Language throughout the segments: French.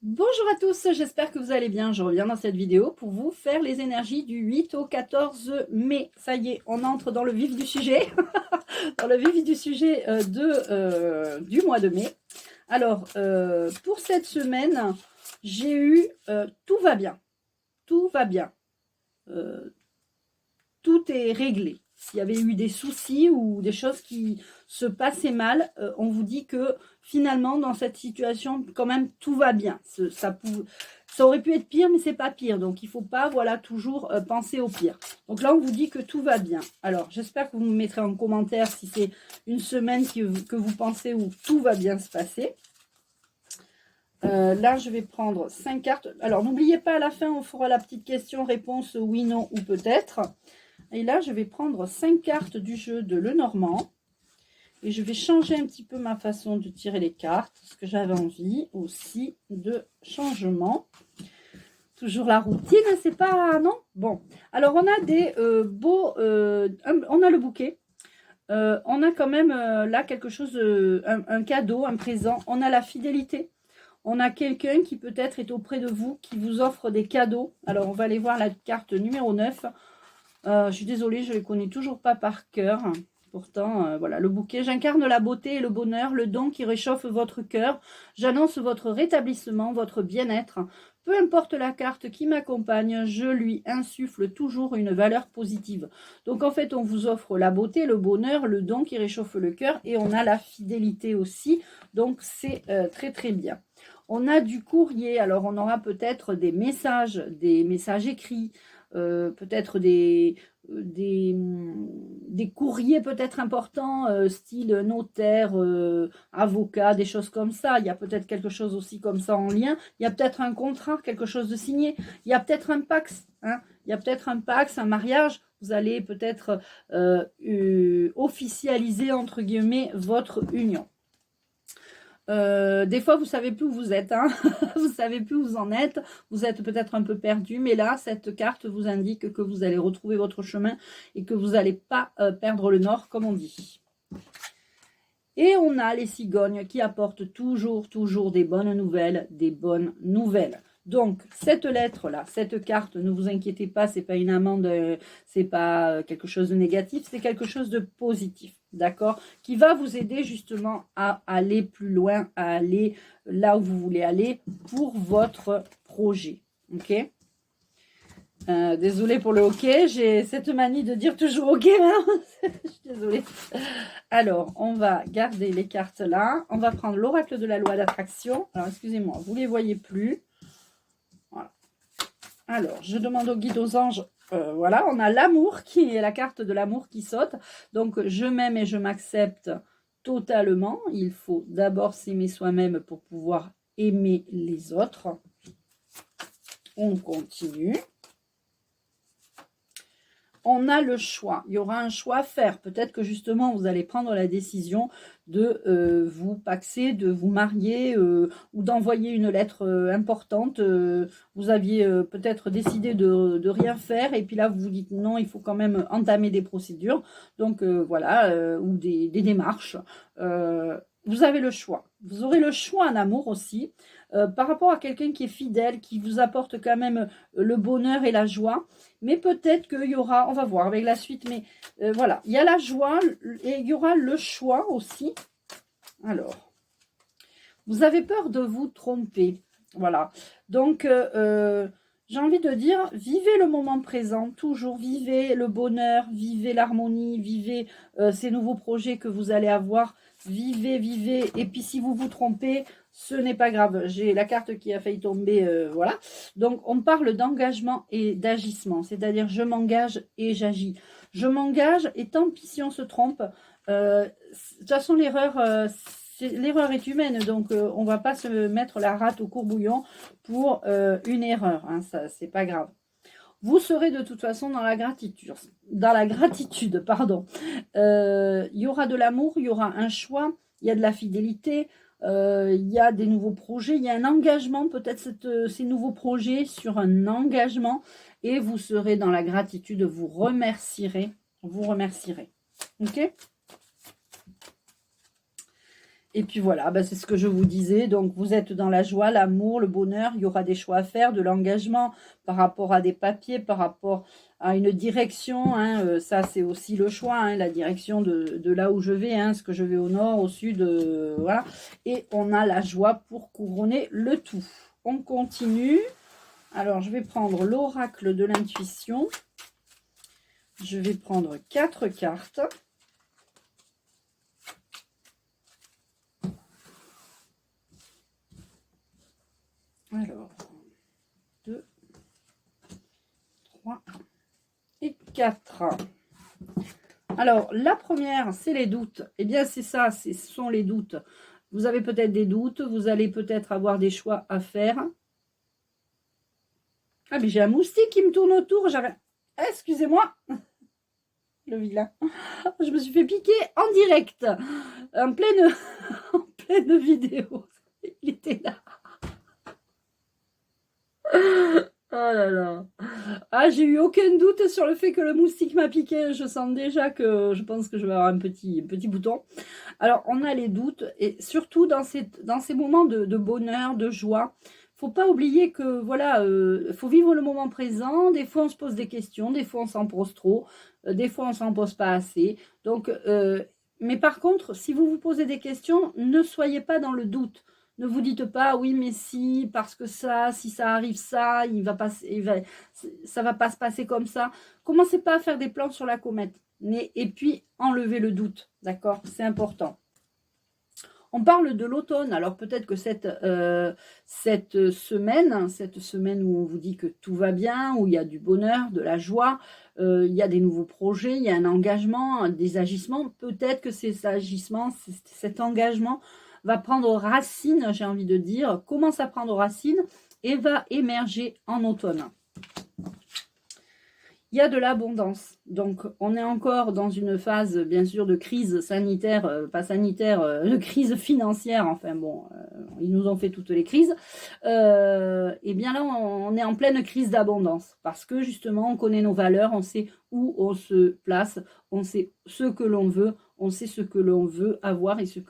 Bonjour à tous, j'espère que vous allez bien. Je reviens dans cette vidéo pour vous faire les énergies du 8 au 14 mai. Ça y est, on entre dans le vif du sujet, dans le vif du sujet du mois de mai. Alors, pour cette semaine, j'ai eu tout va bien, tout va bien, euh, tout est réglé. S'il y avait eu des soucis ou des choses qui se passaient mal, on vous dit que finalement, dans cette situation, quand même, tout va bien. Ça aurait pu être pire, mais c'est pas pire. Donc, il ne faut pas, voilà, toujours penser au pire. Donc là, on vous dit que tout va bien. Alors, j'espère que vous me mettrez en commentaire si c'est une semaine que vous pensez où tout va bien se passer. Là, je vais prendre 5 cartes. Alors, n'oubliez pas, à la fin, on fera la petite question-réponse oui, non ou peut-être. Et là, je vais prendre 5 cartes du jeu de Lenormand. Et je vais changer un petit peu ma façon de tirer les cartes, parce que j'avais envie aussi de changement. Toujours la routine, c'est pas... Non. Bon. Alors, on a des beaux... on a le bouquet. On a quand même là quelque chose, un cadeau, un présent. On a la fidélité. On a quelqu'un qui peut-être est auprès de vous, qui vous offre des cadeaux. Alors, on va aller voir la carte numéro 9. Je suis désolée, je ne les connais toujours pas par cœur. Pourtant, voilà, le bouquet. J'incarne la beauté et le bonheur, le don qui réchauffe votre cœur. J'annonce votre rétablissement, votre bien-être. Peu importe la carte qui m'accompagne, je lui insuffle toujours une valeur positive. Donc, en fait, on vous offre la beauté, le bonheur, le don qui réchauffe le cœur et on a la fidélité aussi. Donc, c'est très, très bien. On a du courrier. Alors, on aura peut-être des messages écrits. Peut-être des courriers peut-être importants, style notaire, avocat, des choses comme ça. Il y a peut-être quelque chose aussi comme ça en lien. Il y a peut-être un contrat, quelque chose de signé. Il y a peut-être un Pax. Hein. Il y a peut-être un Pax, un mariage. Vous allez peut-être officialiser, entre guillemets, votre union. Des fois, vous savez plus où vous êtes, hein. Vous savez plus où vous en êtes. Vous êtes peut-être un peu perdu, mais là, cette carte vous indique que vous allez retrouver votre chemin et que vous n'allez pas perdre le nord, comme on dit. Et on a les cigognes qui apportent toujours des bonnes nouvelles, Donc, cette lettre-là, cette carte, ne vous inquiétez pas, c'est pas une amende, c'est pas quelque chose de négatif, c'est quelque chose de positif, d'accord? Qui va vous aider justement à aller plus loin, à aller là où vous voulez aller pour votre projet, ok? Désolée pour le hockey, j'ai cette manie de dire toujours ok, je suis désolée. Alors, on va garder les cartes là. On va prendre l'oracle de la loi d'attraction. Alors, excusez-moi, vous ne les voyez plus. Voilà. Alors, je demande au guide, aux anges. Voilà, on a l'amour qui est la carte de l'amour qui saute. Donc, je m'aime et je m'accepte totalement. Il faut d'abord s'aimer soi-même pour pouvoir aimer les autres. On continue. On a le choix. Il y aura un choix à faire. Peut-être que justement, vous allez prendre la décision de vous paxer, de vous marier ou d'envoyer une lettre importante. Vous aviez peut-être décidé de rien faire et puis là, vous vous dites non, il faut quand même entamer des procédures. Donc voilà, ou des démarches. Vous avez le choix. Vous aurez le choix en amour aussi. Par rapport à quelqu'un qui est fidèle, qui vous apporte quand même le bonheur et la joie. Mais peut-être qu'il y aura, on va voir avec la suite, mais voilà, il y a la joie et il y aura le choix aussi. Alors, vous avez peur de vous tromper. Voilà. Donc, j'ai envie de dire, vivez le moment présent, toujours vivez le bonheur, vivez l'harmonie, vivez ces nouveaux projets que vous allez avoir. Vivez, vivez. Et puis, si vous vous trompez, ce n'est pas grave. J'ai la carte qui a failli tomber, voilà. Donc, on parle d'engagement et d'agissement. C'est-à-dire, je m'engage et j'agis. Je m'engage et tant pis si on se trompe. De toute façon, l'erreur est humaine, donc on ne va pas se mettre la rate au courbouillon pour une erreur, hein, ça c'est pas grave. Vous serez de toute façon dans la gratitude, pardon. Il y aura de l'amour, il y aura un choix, il y a de la fidélité, il y a des nouveaux projets, il y a un engagement, peut-être ces nouveaux projets sur un engagement, et vous serez dans la gratitude, vous remercierez, ok? Et puis voilà, ben c'est ce que je vous disais. Donc, vous êtes dans la joie, l'amour, le bonheur. Il y aura des choix à faire, de l'engagement par rapport à des papiers, par rapport à une direction. Hein. Ça, c'est aussi le choix, hein, la direction de là où je vais. Hein, est-ce que je vais au nord, au sud, voilà. Et on a la joie pour couronner le tout. On continue. Alors, je vais prendre l'oracle de l'intuition. Je vais prendre 4 cartes. Alors, 2, 3 et 4. Alors, la première, c'est les doutes. Eh bien, c'est ça, ce sont les doutes. Vous avez peut-être des doutes, vous allez peut-être avoir des choix à faire. Ah, mais j'ai un moustique qui me tourne autour. Excusez-moi, le vilain. Je me suis fait piquer en direct, en pleine, en pleine vidéo. Il était là. Oh là là. Ah, j'ai eu aucun doute sur le fait que le moustique m'a piqué. Je sens déjà que je pense que je vais avoir un petit bouton. Alors, on a les doutes et surtout dans ces moments de bonheur, de joie, faut pas oublier que voilà, faut vivre le moment présent. Des fois, on se pose des questions, des fois, on s'en pose trop, des fois, on s'en pose pas assez. Donc, mais par contre, si vous vous posez des questions, ne soyez pas dans le doute. Ne vous dites pas, oui, mais si, parce que ça, si ça arrive ça, ça va pas se passer comme ça. Commencez pas à faire des plans sur la comète. Et puis, enlevez le doute, d'accord? C'est important. On parle de l'automne, alors peut-être que cette semaine où on vous dit que tout va bien, où il y a du bonheur, de la joie, il y a des nouveaux projets, il y a un engagement, des agissements, peut-être que ces agissements, cet engagement va prendre racine, j'ai envie de dire, commence à prendre racine et va émerger en automne. Il y a de l'abondance. Donc, on est encore dans une phase, bien sûr, de crise sanitaire, pas sanitaire, de crise financière. Enfin bon, ils nous ont fait toutes les crises. Et bien là, on est en pleine crise d'abondance parce que justement, on connaît nos valeurs, on sait où on se place, on sait ce que l'on veut, on sait ce que l'on veut avoir et ce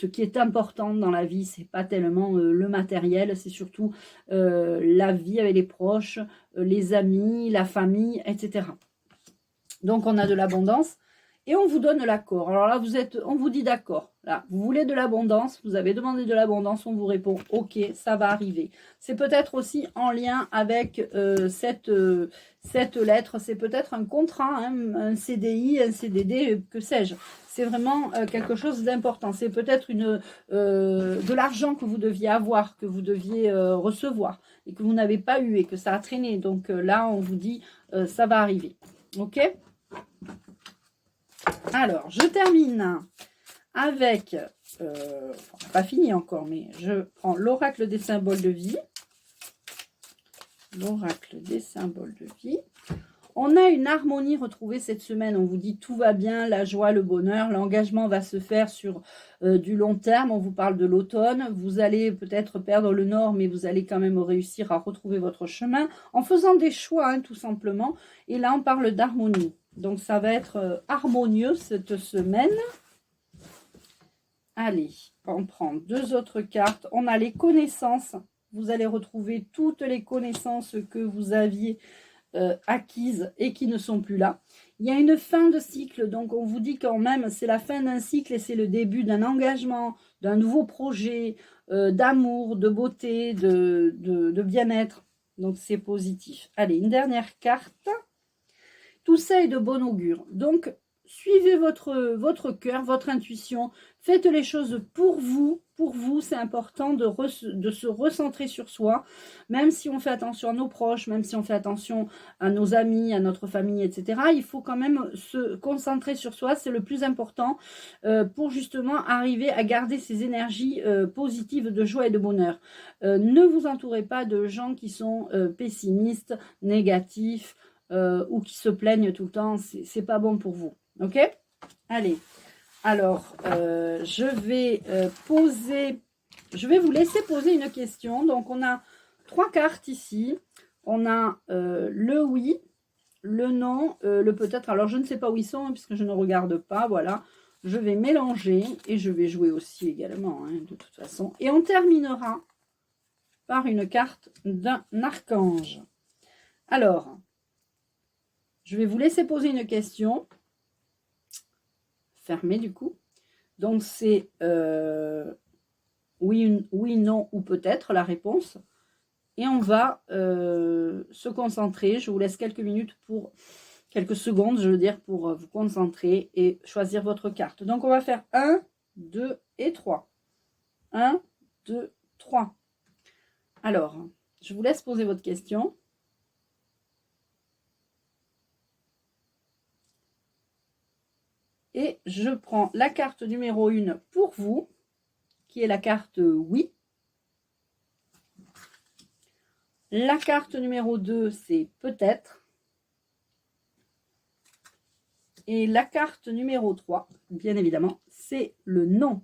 qui est important dans la vie. C'est pas tellement le matériel, c'est surtout la vie avec les proches, les amis, la famille, etc. Donc, on a de l'abondance et on vous donne l'accord. Alors là, on vous dit d'accord. Là, vous voulez de l'abondance, vous avez demandé de l'abondance, on vous répond ok, ça va arriver. C'est peut-être aussi en lien avec cette lettre, c'est peut-être un contrat, hein, un CDI, un CDD, que sais-je. C'est vraiment quelque chose d'important. C'est peut-être de l'argent que vous deviez avoir, que vous deviez recevoir et que vous n'avez pas eu et que ça a traîné. Donc là, on vous dit ça va arriver. Ok ? Alors, je termine avec, pas fini encore, mais je prends l'oracle des symboles de vie. L'oracle des symboles de vie. On a une harmonie retrouvée cette semaine. On vous dit tout va bien, la joie, le bonheur. L'engagement va se faire sur du long terme. On vous parle de l'automne. Vous allez peut-être perdre le nord, mais vous allez quand même réussir à retrouver votre chemin en faisant des choix, hein, tout simplement. Et là, on parle d'harmonie. Donc, ça va être harmonieux cette semaine. Allez, on prend 2 autres cartes. On a les connaissances. Vous allez retrouver toutes les connaissances que vous aviez acquises et qui ne sont plus là. Il y a une fin de cycle, donc on vous dit quand même c'est la fin d'un cycle et c'est le début d'un engagement, d'un nouveau projet, d'amour, de beauté, de bien-être. Donc c'est positif. Allez, une dernière carte. Tout ça est de bon augure. Donc, suivez votre cœur, votre intuition. Faites les choses pour vous. Pour vous, c'est important de se recentrer sur soi. Même si on fait attention à nos proches, même si on fait attention à nos amis, à notre famille, etc. Il faut quand même se concentrer sur soi. C'est le plus important pour justement arriver à garder ces énergies positives de joie et de bonheur. Ne vous entourez pas de gens qui sont pessimistes, négatifs, ou qui se plaignent tout le temps, c'est pas bon pour vous. Ok? Allez. Alors, je vais vous laisser poser une question. Donc, on a 3 cartes ici. On a le oui, le non, le peut-être. Alors, je ne sais pas où ils sont, puisque je ne regarde pas. Voilà. Je vais mélanger et je vais jouer aussi également, hein, de toute façon. Et on terminera par une carte d'un archange. Alors, je vais vous laisser poser une question. Fermée du coup. Donc c'est oui, oui, non ou peut-être la réponse. Et on va se concentrer. Je vous laisse quelques minutes pour... quelques secondes, je veux dire, pour vous concentrer et choisir votre carte. Donc, on va faire 1, 2 et 3. 1, 2, 3. Alors, je vous laisse poser votre question. Et je prends la carte numéro 1 pour vous, qui est la carte oui. La carte numéro 2, c'est peut-être. Et la carte numéro 3, bien évidemment, c'est le non.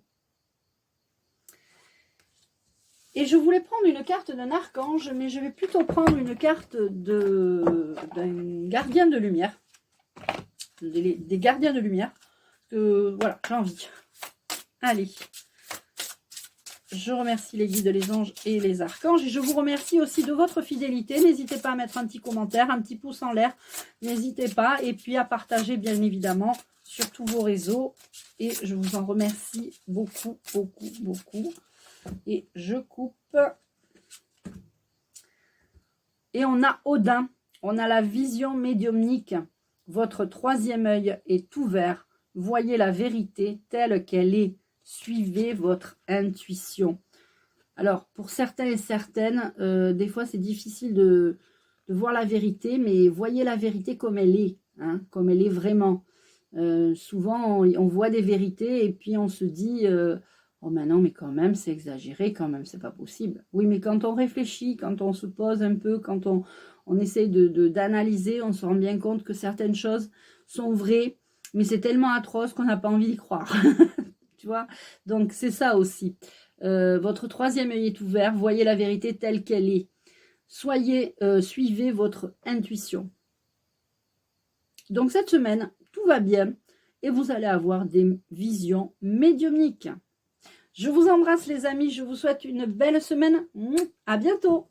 Et je voulais prendre une carte d'un archange, mais je vais plutôt prendre une carte d'un gardien de lumière. Des gardiens de lumière. Voilà, j'ai envie. Allez. Je remercie les guides, les anges et les archanges. Et je vous remercie aussi de votre fidélité. N'hésitez pas à mettre un petit commentaire, un petit pouce en l'air. N'hésitez pas. Et puis à partager, bien évidemment, sur tous vos réseaux. Et je vous en remercie beaucoup, beaucoup, beaucoup. Et je coupe. Et on a Odin. On a la vision médiumnique. Votre troisième œil est ouvert. Voyez la vérité telle qu'elle est. Suivez votre intuition. Alors, pour certains et certaines, des fois, c'est difficile de voir la vérité, mais voyez la vérité comme elle est, hein, comme elle est vraiment. Souvent, on voit des vérités et puis on se dit oh, mais non, mais quand même, c'est exagéré, quand même, c'est pas possible. Oui, mais quand on réfléchit, quand on se pose un peu, quand on essaye d'analyser, on se rend bien compte que certaines choses sont vraies, mais c'est tellement atroce qu'on n'a pas envie d'y croire. Tu vois, donc c'est ça aussi. Votre troisième œil est ouvert, voyez la vérité telle qu'elle est. Suivez votre intuition. Donc cette semaine, tout va bien et vous allez avoir des visions médiumniques. Je vous embrasse les amis, je vous souhaite une belle semaine. À bientôt.